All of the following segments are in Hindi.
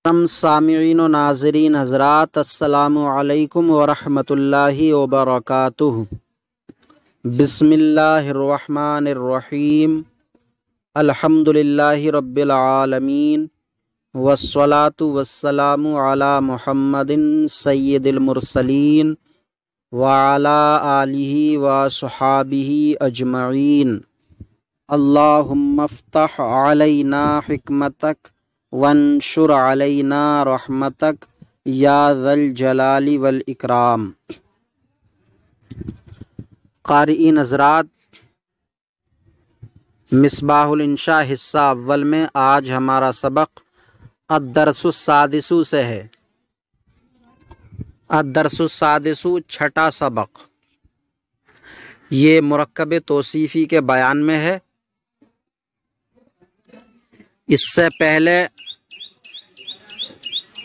मोहतरम सामिईन व नाज़रीन हज़रात, अस्सलामु अलैकुम व रहमतुल्लाहि व बरकातुहू। बिस्मिल्लाहिर्रहमानिर्रहीम। अल्हम्दुलिल्लाहि रब्बिल आलमीन वस्सलातु वस्सलामु अला मुहम्मदिन सय्यिदिल मुरसलीन व अला आलिहि व अस्हाबिहि अजमईन। अल्लाहुम्मा फ़्तह अलैना हिकमतक वंशुर अलैना रहमतक या ज़ल जलाली वल इकराम। क़ारिईन हज़रात, मिसबाहुल इंशा हिस्सा अव्वल में आज हमारा सबक अद्दरसुस सादिसु से है। अद्दरसुस सादिसु छठा सबक, ये मुरक्कब तौसीफ़ी के बयान में है। इससे पहले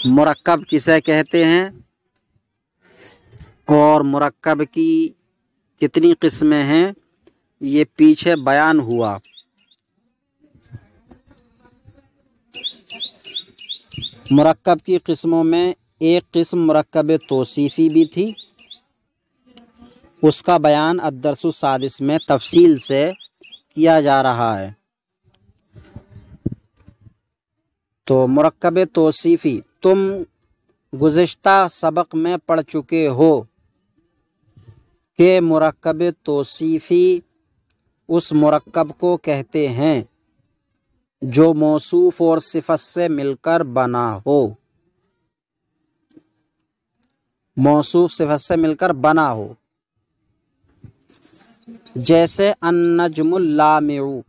मुरक्कब किसे कहते हैं और मुरक्कब की कितनी किस्में हैं, ये पीछे बयान हुआ। मुरक्कब की किस्मों में एक किस्म मुरक्कब तौसीफ़ी भी थी, उसका बयान अद्दरसुस सादिस में तफसील से किया जा रहा है। तो मुरक्कब तौसीफ़ी तुम गुज़िश्ता सबक में पढ़ चुके हो कि मुरक्कब तौसीफ़ी उस मुरक्कब को कहते हैं जो मौसूफ़ और सिफ़त से मिलकर बना हो। मौसूफ़ सिफ़त से मिलकर बना हो, जैसे अन्नजमुल लामिउ।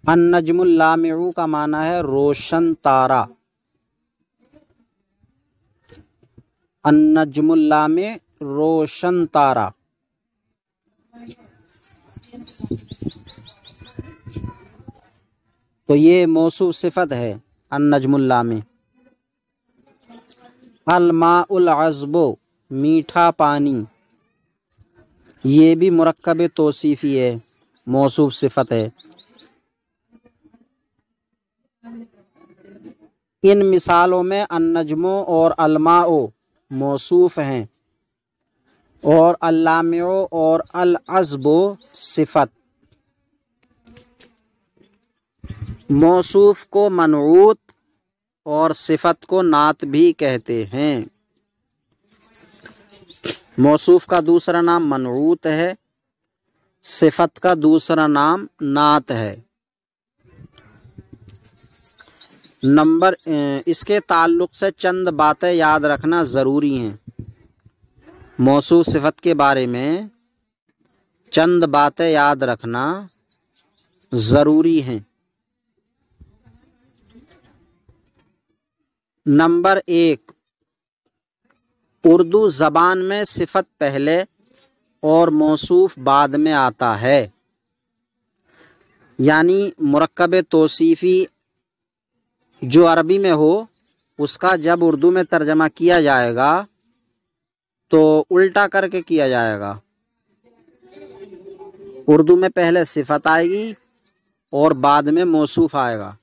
अन्नजमुल लामिउ का माना है रोशन तारा। अन्नजमुल लामे रोशन तारा। तो ये मौसूफ सिफत है अन्नजमुल लामे। अलमाउल अज़्बो, मीठा पानी, ये भी मुरक्कब तौसीफ़ी है, मौसूफ सिफत है। इन मिसालों में अन्नजमो और अलमाओ मौसूफ हैं और अल्लामिओ और अल अज़्बो सिफत। मौसूफ को मनऊत और सिफत को नात भी कहते हैं। मौसूफ का दूसरा नाम मनऊत है, सिफत का दूसरा नाम नात है। इसके ताल्लुक़ से चंद बातें याद रखना ज़रूरी हैं। मौसूफ सिफत के बारे में चंद बातें याद रखना ज़रूरी हैं। नंबर 1, उर्दू ज़बान में सिफत पहले और मौसूफ बाद में आता है। यानी मुरक्कब तौसीफ़ी जो अरबी में हो, उसका जब उर्दू में तर्जमा किया जाएगा तो उल्टा करके किया जाएगा। उर्दू में पहले सिफत आएगी और बाद में मौसूफ आएगा,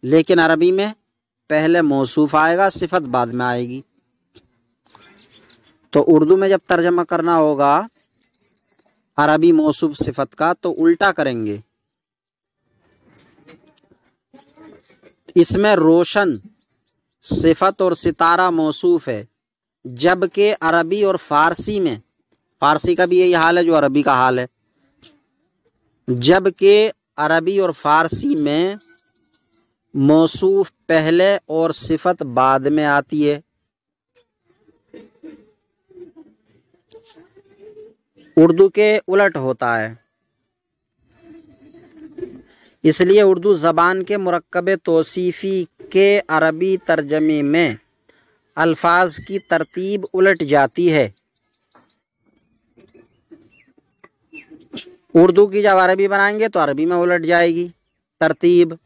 लेकिन अरबी में पहले मौसूफ आएगा, सिफत बाद में आएगी। तो उर्दू में जब तर्जमा करना होगा अरबी मौसूफ सिफत का, तो उल्टा करेंगे। इसमें रोशन सिफत और सितारा मौसूफ है, जबकि अरबी और फ़ारसी में, फ़ारसी का भी यही हाल है जो अरबी का हाल है, जबकि अरबी और फ़ारसी में मौसूफ पहले और सिफत बाद में आती है। उर्दू के उलट होता है। इसलिए उर्दू ज़बान के मुरक्कब तौसीफ़ी के अरबी तर्जमे में अल्फाज की तरतीब उलट जाती है। उर्दू की जब अरबी बनाएंगे तो अरबी में उलट जाएगी तरतीब,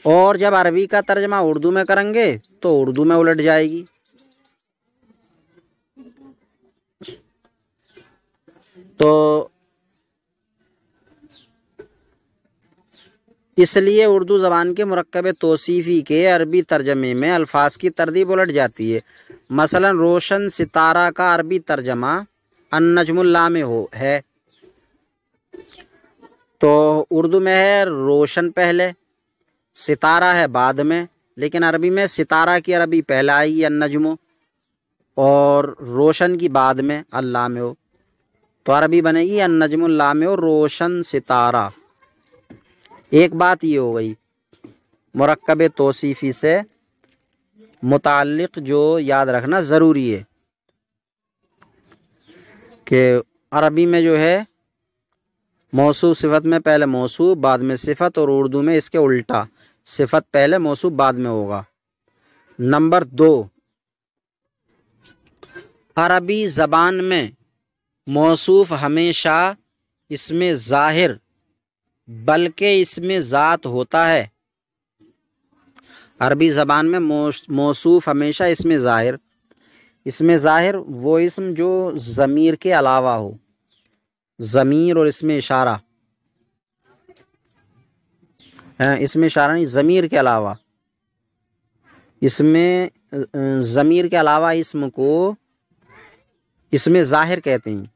और जब अरबी का तर्जमा उर्दू में करेंगे तो उर्दू में उलट जाएगी। तो इसलिए उर्दू ज़बान के मुरक्कब तौसीफ़ी के अरबी तर्जमे में अल्फाज की तरतीब उलट जाती है। मसलन रोशन सितारा का अरबी तर्जमा अन्नजमुल लामे है, तो उर्दू में है रोशन पहले, सितारा है बाद में, लेकिन अरबी में सितारा की अरबी पहले आएगी अन्नजमो और रोशन की बाद में अल्लामे हो, तो अरबी बनेगी अन्नजमुल लामे हो रोशन सितारा। एक बात ये हो गई मुरक्कब तौसीफ़ी से मुताल्लिक़ जो याद रखना ज़रूरी है कि अरबी में जो है मौसूफ़ सिफ़त में पहले मौसूफ़ बाद में सिफ़त, और उर्दू में इसके उल्टा सिफ़त पहले मौसूफ़ बाद में होगा। नंबर 2, अरबी ज़बान में मौसूफ़ हमेशा इसमें ज़ाहिर बल्कि इसमें ज़ात होता है। अरबी ज़बान में मौसूफ़ हमेशा इसमें ज़ाहिर वो इसम जो ज़मीर के अलावा हो, ज़मीर और इसमें इशारा, इसमें इशारा नहीं, ज़मीर के अलावा, इसमें ज़मीर के अलावा इसम को इसमें ज़ाहिर कहते हैं।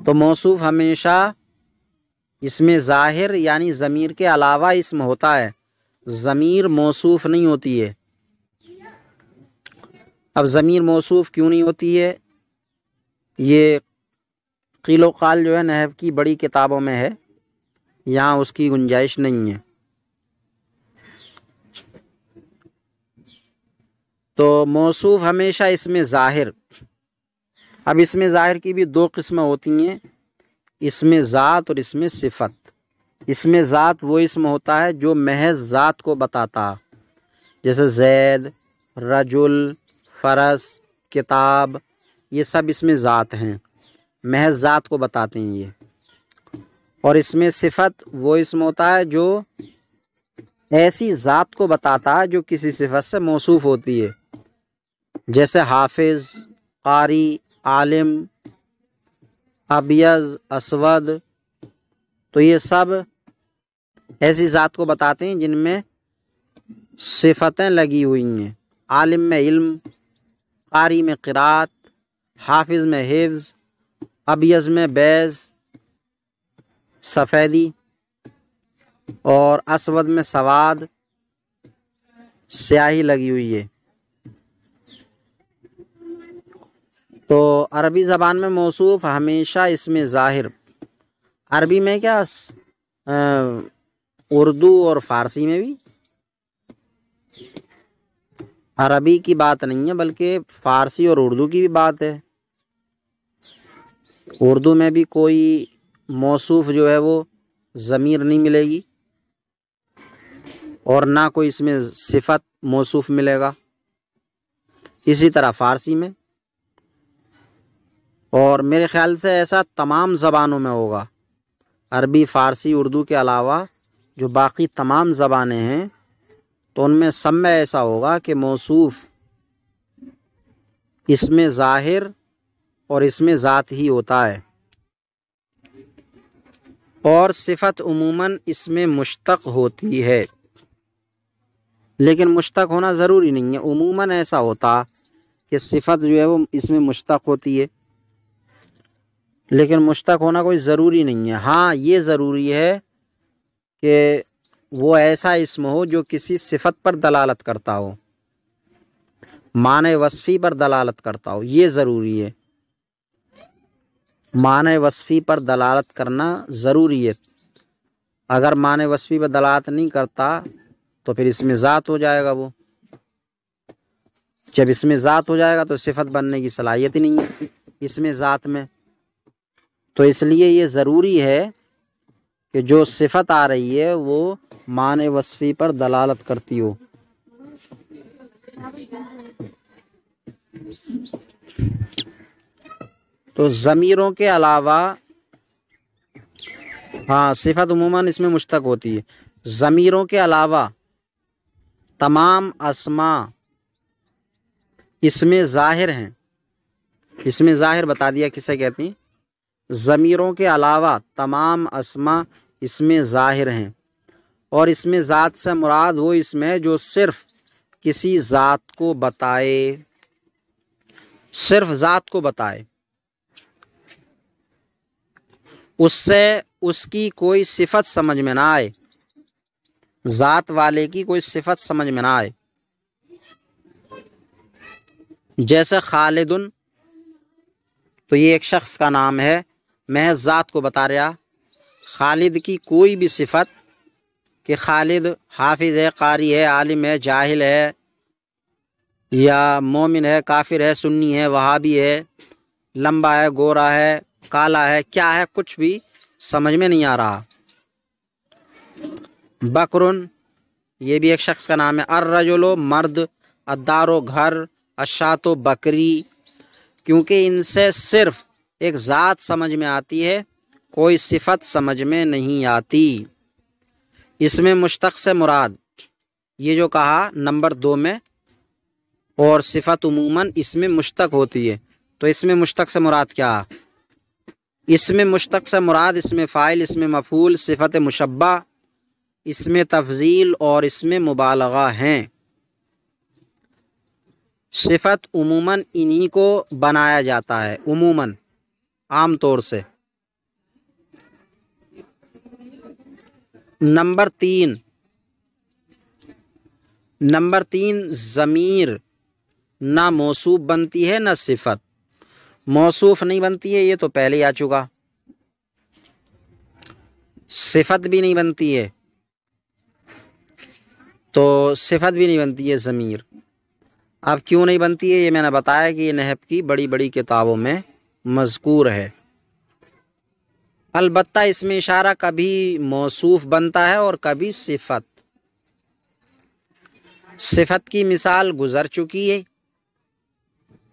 तो मौसूफ़ हमेशा इसमें ज़ाहिर यानी ज़मीर के अलावा इसम होता है, ज़मीर मौसूफ़ नहीं होती है। अब ज़मीर मौसूफ़ क्यों नहीं होती है, ये क़ील व क़ाल जो है नहव की बड़ी किताबों में है, यहाँ उसकी गुंजाइश नहीं है। तो मौसूफ़ हमेशा इसमें ज़ाहिर, अब इसमें ज़ाहिर की भी 2 किस्में होती हैं, इसमें ज़ात और इसमें सिफ़त। इसमें ज़ात वो इसम होता है जो महज ज़ात को बताता, जैसे ज़ैद, रजुल, फ़रस, किताब, ये सब इसमें ज़ात हैं, महज ज़ात को बताते हैं ये। और इसमें सिफ़त वो इसम होता है जो ऐसी ज़ात को बताता है जो किसी सिफ़त से मौसूफ़ होती है, जैसे हाफिज़, क़ारी, आलिम, अबियज़, असवद। तो ये सब ऐसी ज़ात को बताते हैं जिनमें सिफ़तें लगी हुई हैं। आलिम में इल्म, क़ारी में क़िरात, हाफिज़ में हिफ्ज़, अबियज़ में बैज़ सफ़ेदी, और असवद में सवाद स्याही लगी हुई है। तो अरबी ज़बान में मौसूफ़ हमेशा इसमें ज़ाहिर, अरबी में क्या उर्दू और फ़ारसी में भी, अरबी की बात नहीं है बल्कि फ़ारसी और उर्दू की भी बात है। उर्दू में भी कोई मौसूफ़ जो है वो ज़मीर नहीं मिलेगी और ना कोई इसमें सिफ़त मौसूफ़ मिलेगा, इसी तरह फ़ारसी में। और मेरे ख़्याल से ऐसा तमाम ज़बानों में होगा, अरबी, फ़ारसी, उर्दू के अलावा जो बाकी तमाम ज़बानें हैं तो उनमें सब में ऐसा होगा कि मौसूफ़ इसमें ज़ाहिर और इसमें ज़ात ही होता है, और सिफ़त उमूमन इसमें मुश्तक़ होती है। लेकिन मुश्तक़ होना ज़रूरी नहीं है, उमूमन ऐसा होता कि सिफ़त जो है वो इसमें मुश्तक़ होती है, लेकिन मुश्तक़ होना कोई ज़रूरी नहीं है। हाँ, ये ज़रूरी है कि वो ऐसा इस्म हो जो किसी सिफ़त पर दलालत करता हो, माने वस्फ़ी पर दलालत करता हो, ये ज़रूरी है। माने वस्फ़ी पर दलालत करना ज़रूरी है। अगर माने वस्फ़ी पर दलालत नहीं करता तो फिर इसमें ज़ात हो जाएगा। वो जब इसमें ज़ात हो जाएगा तो सिफ़त बनने की सलाहियत ही नहीं है इसमें ज़ात में। तो इसलिए ये ज़रूरी है कि जो सिफ़त आ रही है वो माने वस्फ़ी पर दलालत करती हो। तो ज़मीरों के अलावा, हाँ, सिफ़त उमूमन इसमें मुश्तक़ होती है। ज़मीरों के अलावा तमाम अस्मा इसमें ज़ाहिर हैं। इसमें ज़ाहिर बता दिया किसे कहते हैं। ज़मीरों के अलावा तमाम अस्मा इसमें ज़ाहिर हैं। और इसमें ज़ात से मुराद वो इसम है जो सिर्फ किसी ज़ात को बताए, सिर्फ ज़ात को बताए, उससे उसकी कोई सिफत समझ में ना आए, ज़ात वाले की कोई सिफत समझ में ना आए। जैसे खालिदुन, तो ये एक शख्स का नाम है, महज ज़ात को बता रहा। खालिद की कोई भी सिफत कि खालिद हाफिज़ है, कारी है, आलिम है, जाहिल है, या मोमिन है, काफिर है, सुन्नी है, वहाबी है, लंबा है, गोरा है, काला है, क्या है, कुछ भी समझ में नहीं आ रहा। बकरुन, ये भी एक शख्स का नाम है। अर्रजुलो, मर्द, अद्दारो, घर, अशातो, बकरी, क्योंकि इनसे सिर्फ एक ज़ात समझ में आती है, कोई सिफत समझ में नहीं आती। इसमें मुश्तक से मुराद, ये जो कहा नंबर 2 में, और सिफत उमूमन इसमें मुश्तक होती है, तो इसमें मुश्तक से मुराद क्या? इसमें मुश्तक से मुराद इसमें फ़ाइल, इसमें मफ़ूल, सिफत मुशब्बा, इसमें तफ़ज़ील और इसमें मुबालगा हैं। सिफत उमूमन इन्हीं को बनाया जाता है, उमूमन, आम तौर से। नंबर 3, ज़मीर ना मौसूफ बनती है ना सिफत। मौसूफ नहीं बनती है, ये तो पहले ही आ चुका। सिफत भी नहीं बनती है, तो सिफत भी नहीं बनती है ज़मीर। अब क्यों नहीं बनती है, ये मैंने बताया कि ये नहव की बड़ी बड़ी किताबों में मज़कूर है। अलबत्ता इसमें इशारा कभी मौसूफ बनता है और कभी सिफत। सिफत की मिसाल गुज़र चुकी है,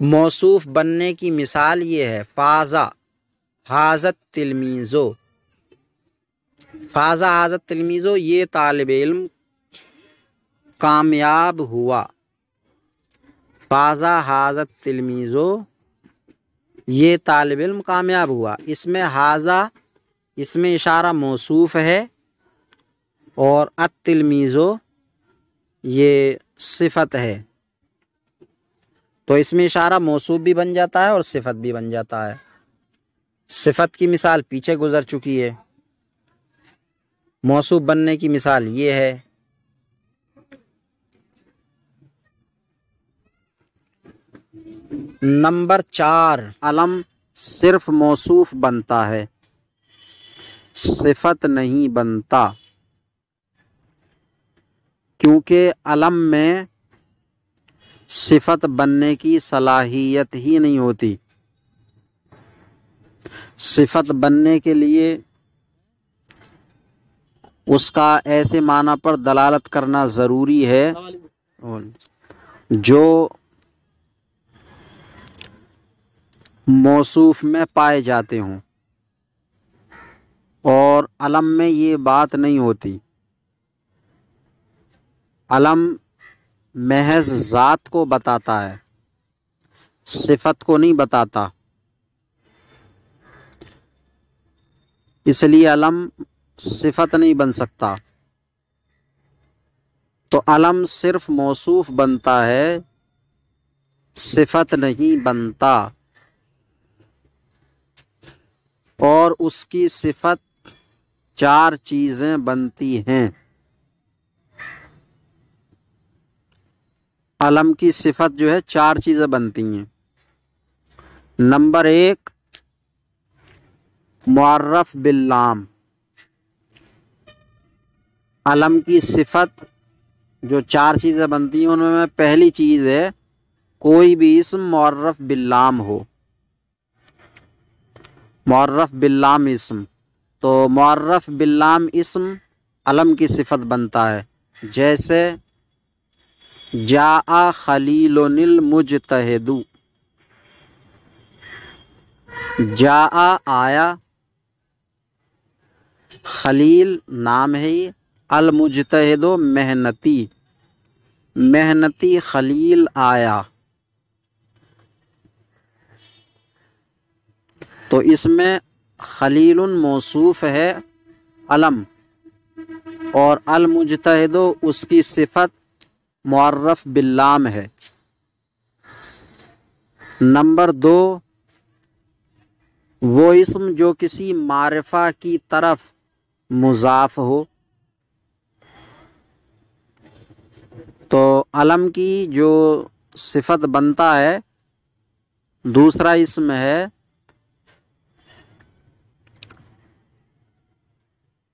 मौसूफ बनने की मिसाल ये है, फ़ाज़ा हाज़त तिलमीज़ो। फ़ाज़ा हाज़त तिलमीज़ो, ये तालिब इल्म कामयाब हुआ। फ़ाज़ा हाज़त तिलमीज़ो, ये तालिब इल्म कामयाब हुआ। इसमें हाज़ा, इसमें इशारा मौसूफ है, और अत-तिलमीज़ो ये सिफत है, तो इसमें इशारा मौसूफ भी बन जाता है और सिफत भी बन जाता है। सिफत की मिसाल पीछे गुजर चुकी है, मौसूफ बनने की मिसाल ये है। नंबर 4, अलम सिर्फ मौसूफ बनता है, सिफत नहीं बनता, क्योंकि अलम में सिफत बनने की सलाहियत ही नहीं होती। सिफत बनने के लिए उसका ऐसे माना पर दलालत करना ज़रूरी है जो मौसूफ में पाए जाते हों, और अलम में ये बात नहीं होती। अलम महज ज़ात को बताता है, सिफत को नहीं बताता, इसलिए अलम सिफत नहीं बन सकता। तो अलम सिर्फ मौसूफ बनता है, सिफत नहीं बनता, और उसकी सिफत 4 चीज़ें बनती हैं। अलम की सिफत जो है 4 चीज़ें बनती हैं। नंबर 1, मुअर्रफ बिल्लाम। अलम की सिफत जो 4 चीज़ें बनती हैं उनमें पहली चीज़ है कोई भी इस्म मुअर्रफ बिल्लाम हो। मुअर्रफ बिल्लाम इस्म, तो मुअर्रफ बिल्लाम इस्म अलम की सिफत बनता है। जैसे जाआ खलीलुनिल मुजतहिदु, जाआ आया, खलील नाम है ये, अल मुजतहिदो मेहनती, मेहनती खलील आया। तो इसमें खलीलुन मौसूफ है अलम, और अल मुजतहिदो उसकी सिफत मुअर्रफ बिल्लाम है। नंबर 2, वो इस्म जो किसी मारिफा की तरफ मुजाफ हो। तो अलम की जो सिफत बनता है, दूसरा इस्म है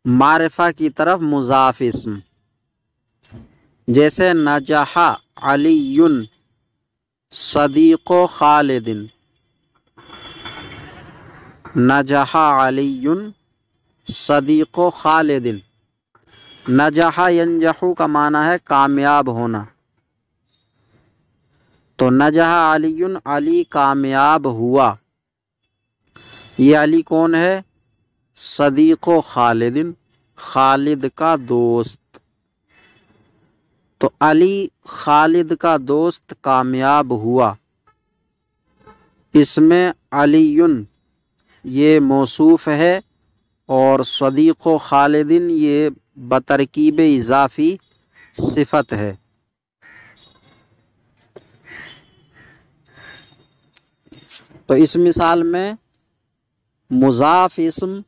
मारिफा की तरफ मुजाफ इस्म। जैसे नजहा अलीयुन सदीक़ो खालिदिन, नजहा अलीयुन सदीक़ो खालिदिन। नजहा यंजहू का माना है कामयाब होना। तो नजहा अलीयुन अली कामयाब हुआ। ये अली कौन है? सदीक़ो खालिदिन, खालिद का दोस्त। तो अली खालिद का दोस्त कामयाब हुआ। इसमें अलीयुन ये मौसूफ है और सदीक़ो खालिदिन ये बतरकीब इजाफी सिफत है। तो इस मिसाल में मुजाफ इस्म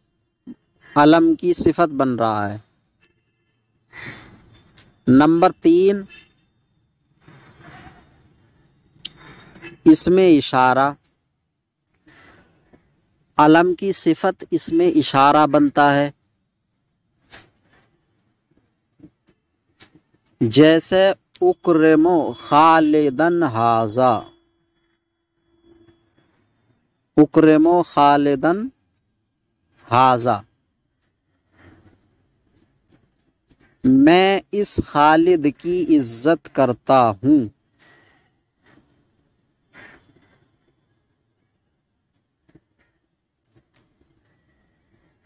अलम की सिफत बन रहा है। नंबर 3, इसमें इशारा। अलम की सिफत इसमें इशारा बनता है। जैसे उक्रेमो खालिदन हाजा, उक्रेमो खालिदन हाजा, मैं इस खालिद की इज्जत करता हूँ।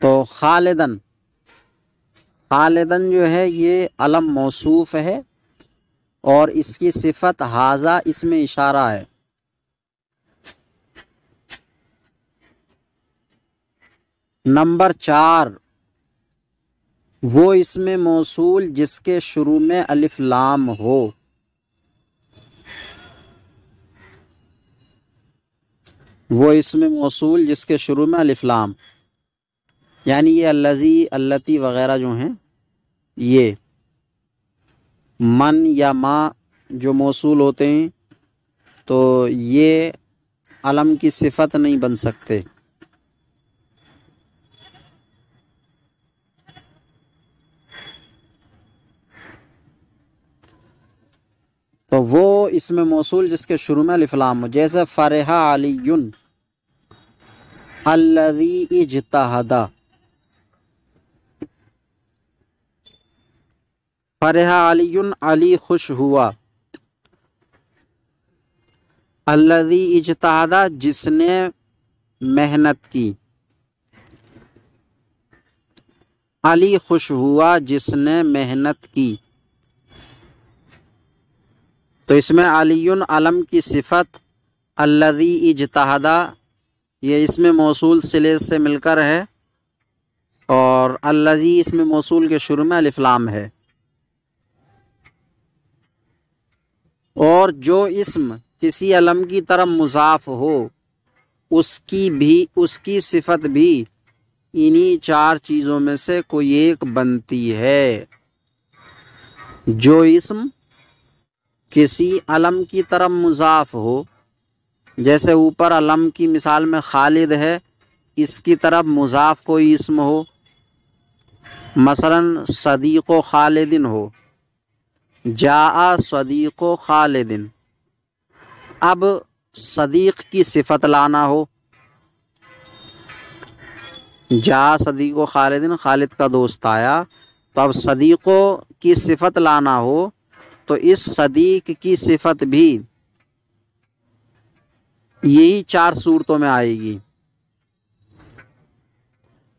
तो खालिदन, खालिदन जो है ये अलम मौसूफ है और इसकी सिफत हाजा इसमें इशारा है। नंबर 4, वो इसमें मौसूल जिसके शुरू में अलिफ लाम हो। वो इसमें मौसूल जिसके शुरू में अलिफ लाम, यानी ये अल्लज़ी अल्लती वगैरह जो हैं, ये मन या मा जो मौसूल होते हैं, तो ये अलम की सिफत नहीं बन सकते। तो वो इसमें मौसूल जिसके शुरू में अलिफ लाम हो। जैसे फरहा अलीयुन अल्लज़ी इज्तहदा, फरहा अलीयुन अली खुश हुआ, अल्लज़ी इज्तहदा जिसने मेहनत की, अली खुश हुआ जिसने मेहनत की। तो इसमें अलीयुन अलम की सिफत, अल्लज़ी इज्तहदा ये इसमें मौसूल सिले से मिलकर है और अल्लज़ी इसमें मौसूल के शुरू में अलिफ लाम है। और जो इस्म किसी अलम की तरफ मुज़ाफ हो उसकी सिफत भी इन्हीं 4 चीज़ों में से कोई एक बनती है। जो इस्म किसी अलम की तरफ मुज़ाफ हो, जैसे ऊपर अलम की मिसाल में खालिद है, इसकी तरफ मुज़ाफ कोई इस्म हो, मसलन सदीक़ो खालिदिन हो, जाआ सदीक़ो खालिदिन। अब सदीक़ की सिफत लाना हो, जा सदीक़ो खालिदिन खालिद का दोस्त आया, तो अब सदीक़ो की सिफत लाना हो तो इस सदीक़ की सिफत भी यही 4 सूरतों में आएगी।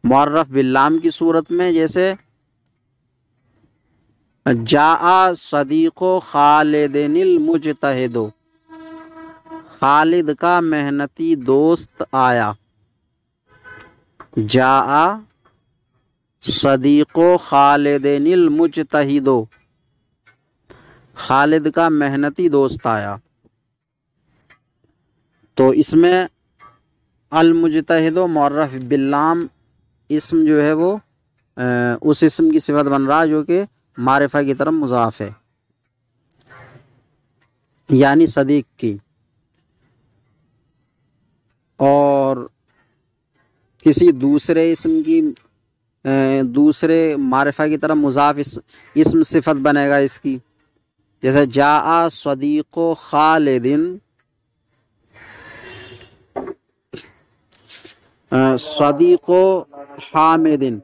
मुअर्रफ बिल्लाम की सूरत में, जैसे जाआ सदीक़ो खालिदिनिल मुजतहिदो, खालिद का मेहनती दोस्त आया। जाआ सदीक़ो खालिदिनिल मुजतहिदो, खालिद का मेहनती दोस्त आया। तो इसमें अल मुजतहिदो मुअर्रफ बिल्लाम इस्म जो है वो उस इस्म की सिफत बन रहा है जो कि मारिफा की तरफ मुज़ाफ है, यानी सदीक की। और किसी दूसरे इस्म की दूसरे मारिफा की तरफ मुज़ाफ इस्म सिफत बनेगा इसकी, जैसे जाआ सदीक़ो खालिदिन, सदीक़ो हामिदिन।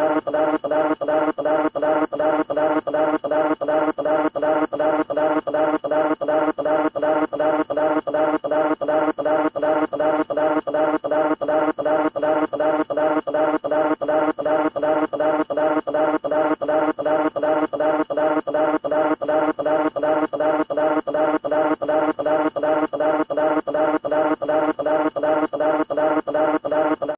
प्रदान